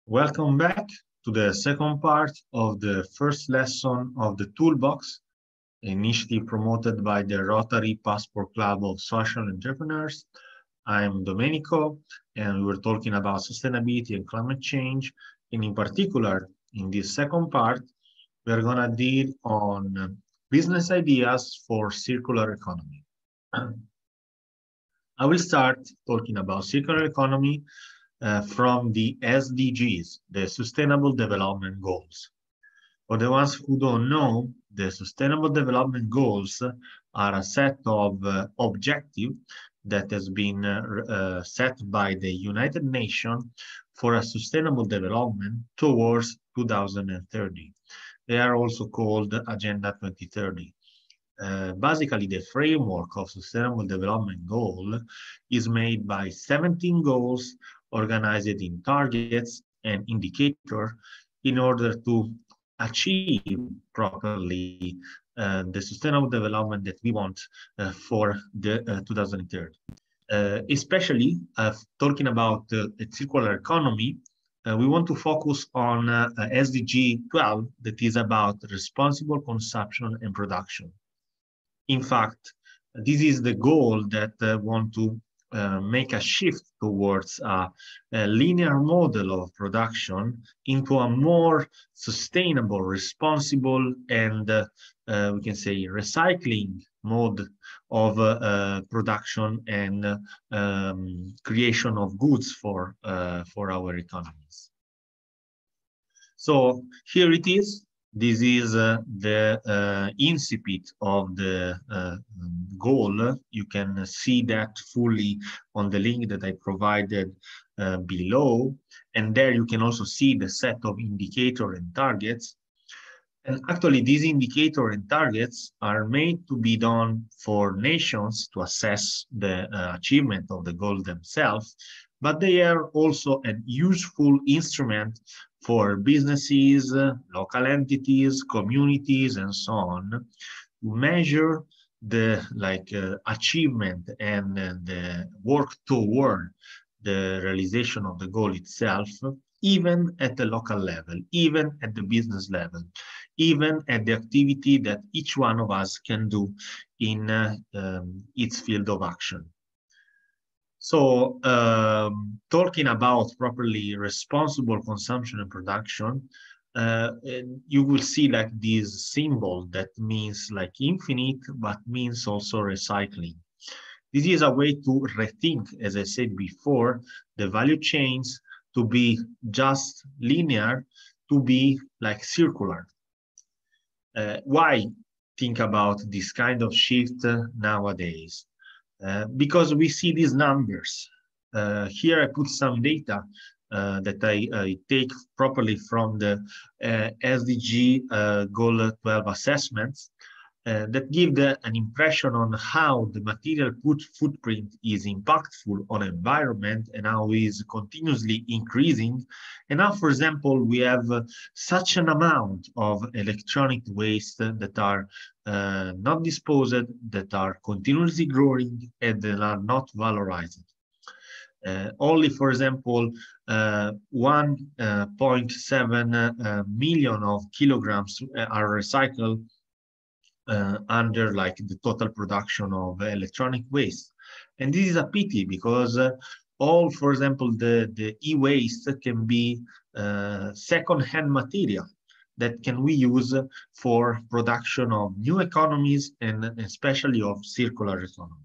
Welcome back to the second part of the first lesson of the Toolbox, initiative promoted by the Rotary Passport Club of Social Entrepreneurs. I'm Domenico, and we're talking about sustainability and climate change. And in particular, in this second part, we're going to deal on business ideas for circular economy. I will start talking about circular economy from the SDGs, the Sustainable Development Goals. For the ones who don't know, the Sustainable Development Goals are a set of objectives that has been set by the United Nations for a sustainable development towards 2030. They are also called Agenda 2030. Basically, the framework of Sustainable Development Goal is made by 17 goals organized in targets and indicators in order to achieve properly the sustainable development that we want for the 2030. Especially talking about a circular economy, we want to focus on SDG 12, that is about responsible consumption and production. In fact, this is the goal that want to make a shift towards a linear model of production into a more sustainable, responsible, and we can say recycling mode of production and creation of goods for our economies. So here it is. This is the incipit of the goal. You can see that fully on the link that I provided below. And there you can also see the set of indicators and targets. And actually, these indicators and targets are made to be done for nations to assess the achievement of the goal themselves, but they are also a useful instrument for businesses, local entities, communities, and so on, to measure the achievement and the work toward the realization of the goal itself, even at the local level, even at the business level, even at the activity that each one of us can do in its field of action. So talking about properly responsible consumption and production, you will see like this symbol that means like infinite, but means also recycling. This is a way to rethink, as I said before, the value chains to be just linear, to be like circular. Why think about this kind of shift nowadays? Because we see these numbers. Here I put some data that I take properly from the SDG Goal 12 assessments that give an impression on how the material footprint is impactful on environment and how it is continuously increasing. And now, for example, we have such an amount of electronic waste that are not disposed, that are continuously growing, and that are not valorized. Only, for example, 1.7 million of kilograms are recycled under like the total production of electronic waste. And this is a pity because all, for example, the e-waste can be second-hand material that can we use for production of new economies and especially of circular economy.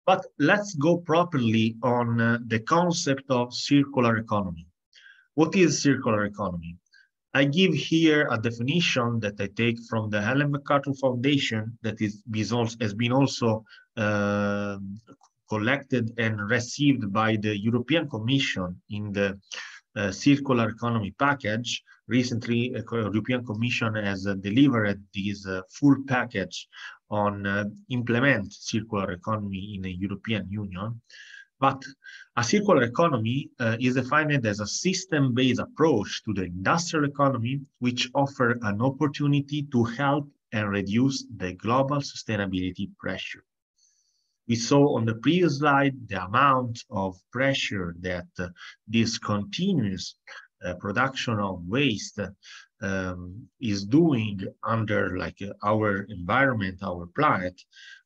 But let's go properly on the concept of circular economy. What is circular economy? I give here a definition that I take from the Ellen MacArthur Foundation that has been also collected and received by the European Commission in the circular economy package. Recently, the European Commission has delivered this full package on implement circular economy in the European Union. But a circular economy is defined as a system-based approach to the industrial economy, which offers an opportunity to help and reduce the global sustainability pressure. We saw on the previous slide the amount of pressure that this continuous production of waste is doing under our environment, our planet,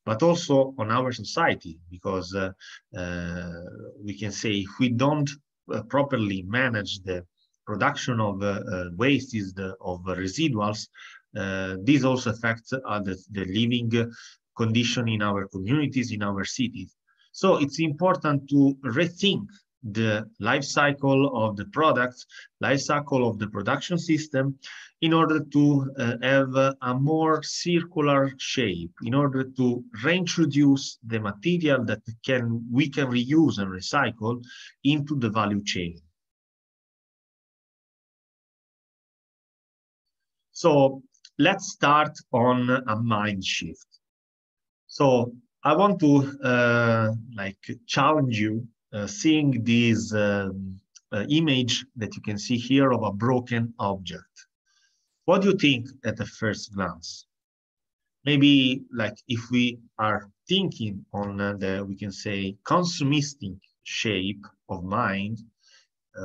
but also on our society, because we can say if we don't properly manage the production of wastes, of residuals, this also affects the living condition in our communities, in our cities. So it's important to rethink the life cycle of the products, life cycle of the production system, in order to have a more circular shape, in order to reintroduce the material that we can reuse and recycle into the value chain. So let's start on a mind shift. So I want to challenge you, seeing this image that you can see here of a broken object. What do you think at the first glance? Maybe if we are thinking on we can say, consumistic shape of mind,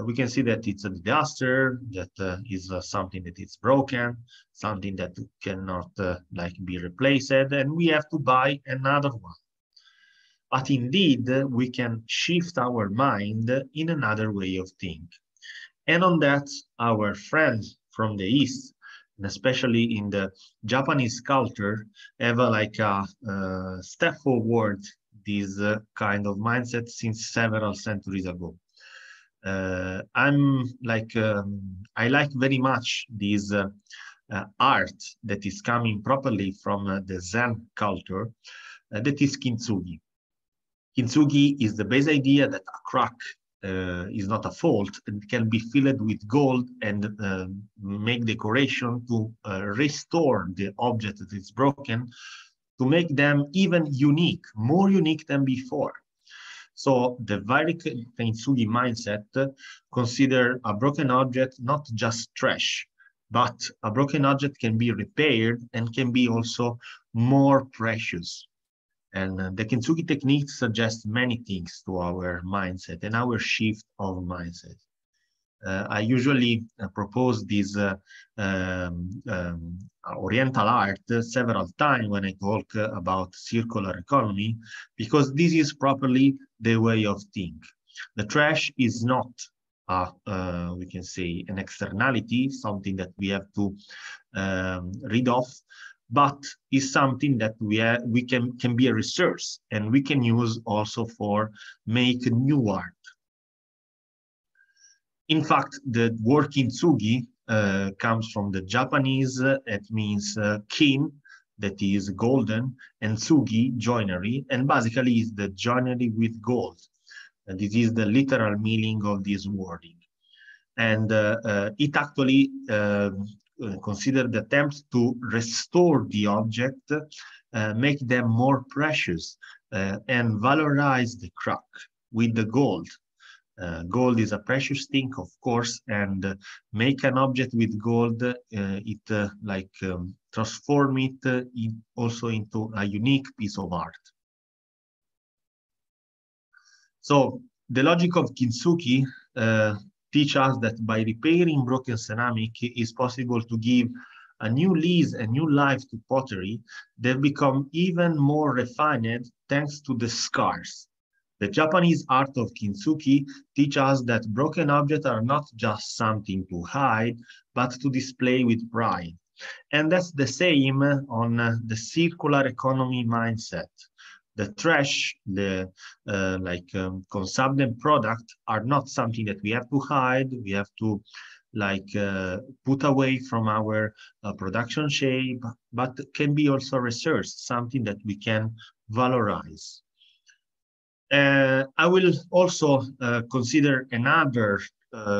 we can see that it's a disaster, that is something that is broken, something that cannot be replaced, and we have to buy another one. But indeed, we can shift our mind in another way of thinking. And on that, our friends from the East, and especially in the Japanese culture, have a step forward this kind of mindset since several centuries ago. I like very much this art that is coming properly from the Zen culture, that is kintsugi. Kintsugi is the base idea that a crack is not a fault and can be filled with gold and make decoration to restore the object that is broken, to make them even unique, more unique than before. So the very kintsugi mindset consider a broken object not just trash, but a broken object can be repaired and can be also more precious. And the kintsugi technique suggests many things to our mindset and our shift of mindset. I usually propose this Oriental art several times when I talk about circular economy, because this is properly the way of think. The trash is not, we can say, an externality, something that we have to rid of, but is something that we can be a resource, and we can use also for make new art. In fact, the word kintsugi comes from the Japanese. It means kin, that is golden, and tsugi, joinery, and basically is the joinery with gold. And this is the literal meaning of this wording. And it actually considered the attempt to restore the object, make them more precious, and valorize the crack with the gold. Gold is a precious thing, of course, and make an object with gold, transform it also into a unique piece of art. So the logic of kintsugi teach us that by repairing broken ceramic, is possible to give a new lease, a new life to pottery that become even more refined thanks to the scars. The Japanese art of kintsugi teaches us that broken objects are not just something to hide, but to display with pride. And that's the same on the circular economy mindset. The trash, the consumptive product are not something that we have to hide, we have to put away from our production shape, but can be also researched, something that we can valorize. I will also consider another,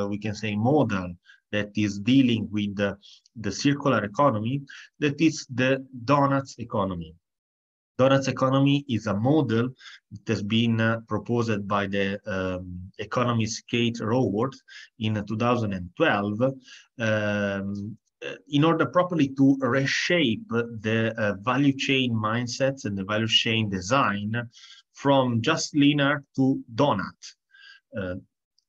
we can say, model that is dealing with the circular economy, that is the donuts economy. Donuts economy is a model that has been proposed by the economist Kate Raworth in 2012 in order properly to reshape the value chain mindsets and the value chain design from just linear to donut. Uh,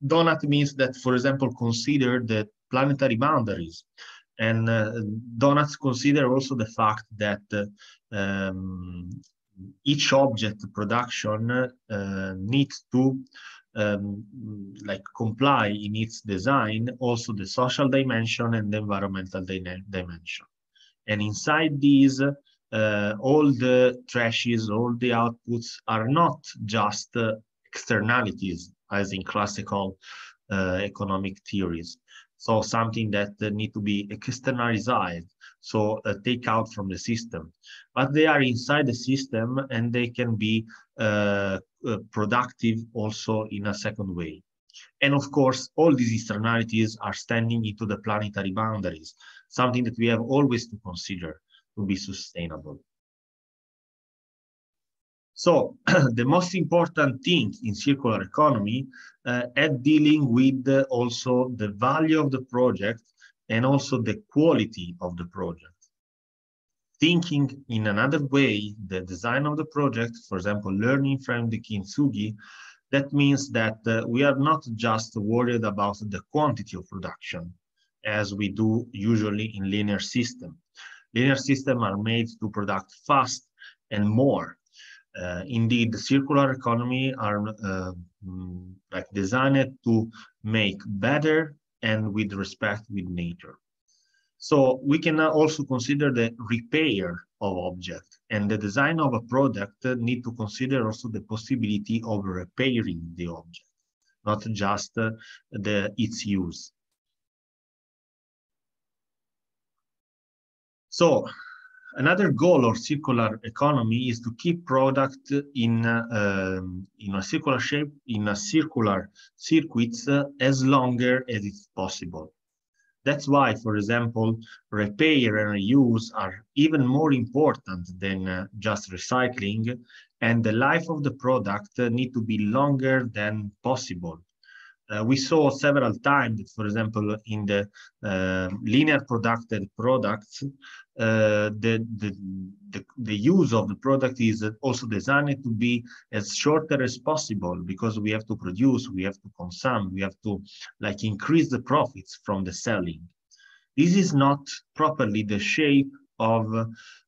Donut means that, for example, consider the planetary boundaries. And donuts consider also the fact that each object production needs to like comply in its design, also the social dimension and the environmental dimension. And inside these, all the trashes, all the outputs are not just externalities, as in classical economic theories. So something that need to be externalized, so take out from the system. But they are inside the system and they can be productive also in a second way. And of course, all these externalities are standing into the planetary boundaries, something that we have always to consider to be sustainable. So the most important thing in circular economy is dealing with also the value of the project and also the quality of the project. Thinking in another way, the design of the project, for example, learning from the kintsugi, that means that we are not just worried about the quantity of production, as we do usually in linear systems. Linear systems are made to produce fast and more. Indeed, the circular economy are like designed to make better and with respect with nature. So we can also consider the repair of object, and the design of a product need to consider also the possibility of repairing the object, not just its use. So another goal of circular economy is to keep product in a circular shape, in a circular circuits as longer as it's possible. That's why, for example, repair and reuse are even more important than just recycling, and the life of the product need to be longer than possible. We saw several times that, for example, in the linear produced products, the use of the product is also designed to be as shorter as possible, because we have to produce, we have to consume, we have to like increase the profits from the selling. This is not properly the shape of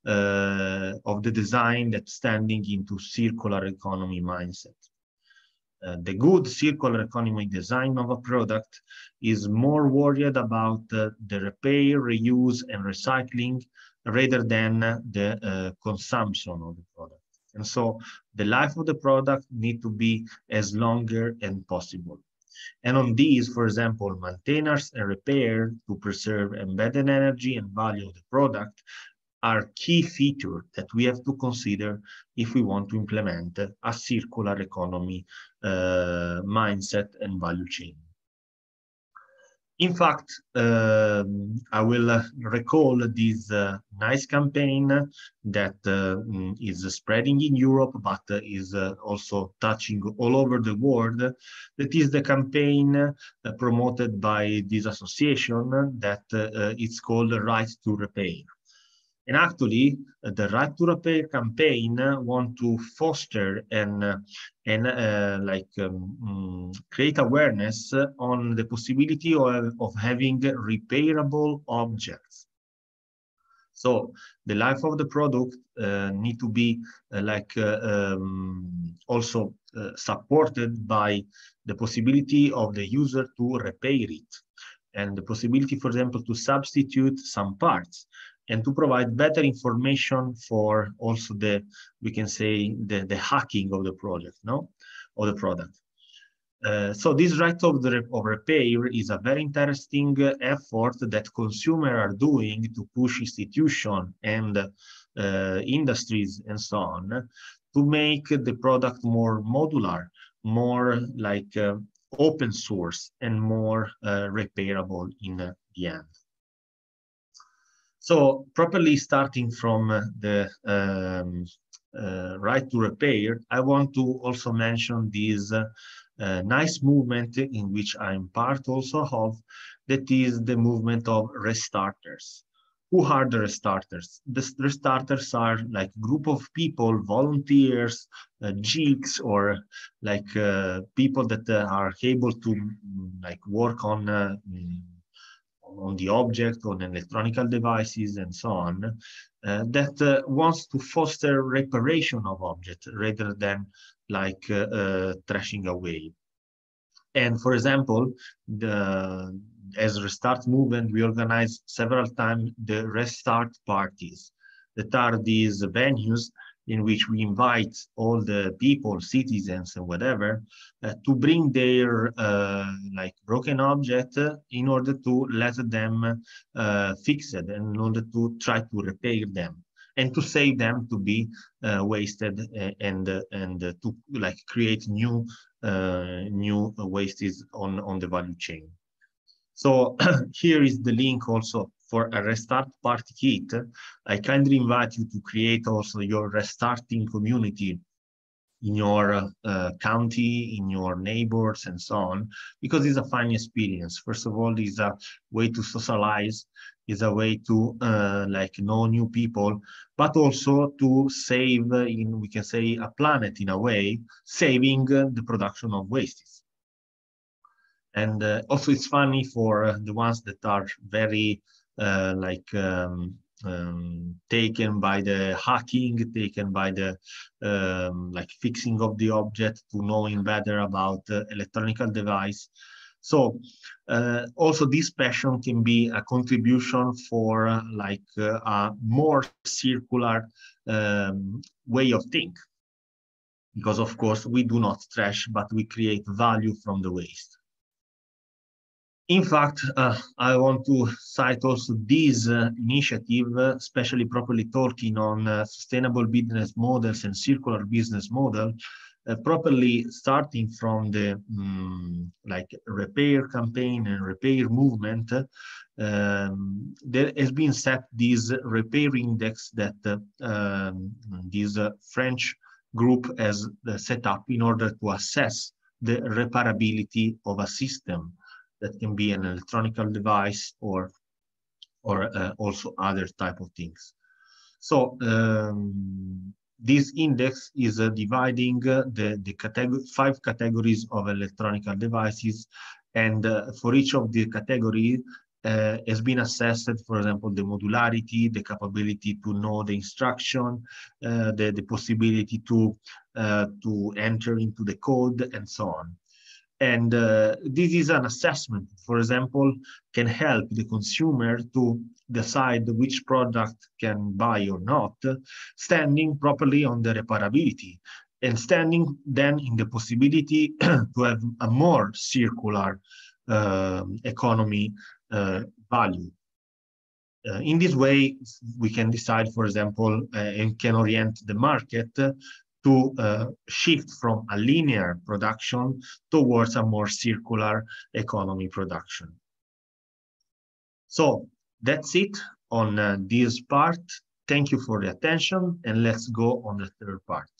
the design that's standing into circular economy mindset. The good circular economy design of a product is more worried about the repair, reuse, and recycling rather than the consumption of the product. And so the life of the product need to be as longer as possible. And on these, for example, maintenance and repair to preserve embedded energy and value of the product are key features that we have to consider if we want to implement a circular economy mindset and value chain. In fact, I will recall this nice campaign that is spreading in Europe, but is also touching all over the world. That is the campaign promoted by this association that it's called Right to Repair. And actually, the Right to Repair campaign want to foster and create awareness on the possibility of having repairable objects. So the life of the product need to be also supported by the possibility of the user to repair it, and the possibility, for example, to substitute some parts, and to provide better information for also we can say, the hacking of the project, of the product. So this right of repair is a very interesting effort that consumers are doing to push institutions and industries and so on to make the product more modular, more like open source, and more repairable in the end. So properly starting from the right to repair, I want to also mention this nice movement in which I'm part also of, that is the movement of restarters. Who are the restarters? The restarters are like a group of people, volunteers, geeks, or like people that are able to like work on the object, on electronic devices, and so on, that wants to foster reparation of objects rather than like trashing away. And for example, as Restart Movement, we organize several times the Restart parties, that are these venues in which we invite all the people, citizens, and whatever, to bring their like broken object in order to let them fix it, and in order to try to repair them, and to save them to be wasted, and to like create new wastes on the value chain. So here is the link also for a restart party kit. I kindly invite you to create also your restarting community in your county, in your neighbors, and so on, because it's a fun experience. First of all, it's a way to socialize, is a way to like know new people, but also to save, we can say, a planet in a way, saving the production of wastes. And also it's funny for the ones that are very taken by the hacking, taken by the like fixing of the object, to knowing better about electronic device. So also this passion can be a contribution for a more circular way of thinking, because of course we do not trash, but we create value from the waste. In fact, I want to cite also this initiative, especially properly talking on sustainable business models and circular business model, properly starting from the like repair campaign and repair movement. There has been set this repair index that this French group has set up in order to assess the reparability of a system. That can be an electronic device or also other type of things. So this index is dividing the 5 categories of electronic devices, and for each of the categories has been assessed, for example, the modularity, the capability to know the instruction, the possibility to enter into the code, and so on. And this is an assessment, for example, can help the consumer to decide which product can buy or not, standing properly on the reparability, and standing then in the possibility to have a more circular economy value. In this way, we can decide, for example, and can orient the market to shift from a linear production towards a more circular economy production. So that's it on this part. Thank you for the attention, and let's go on the third part.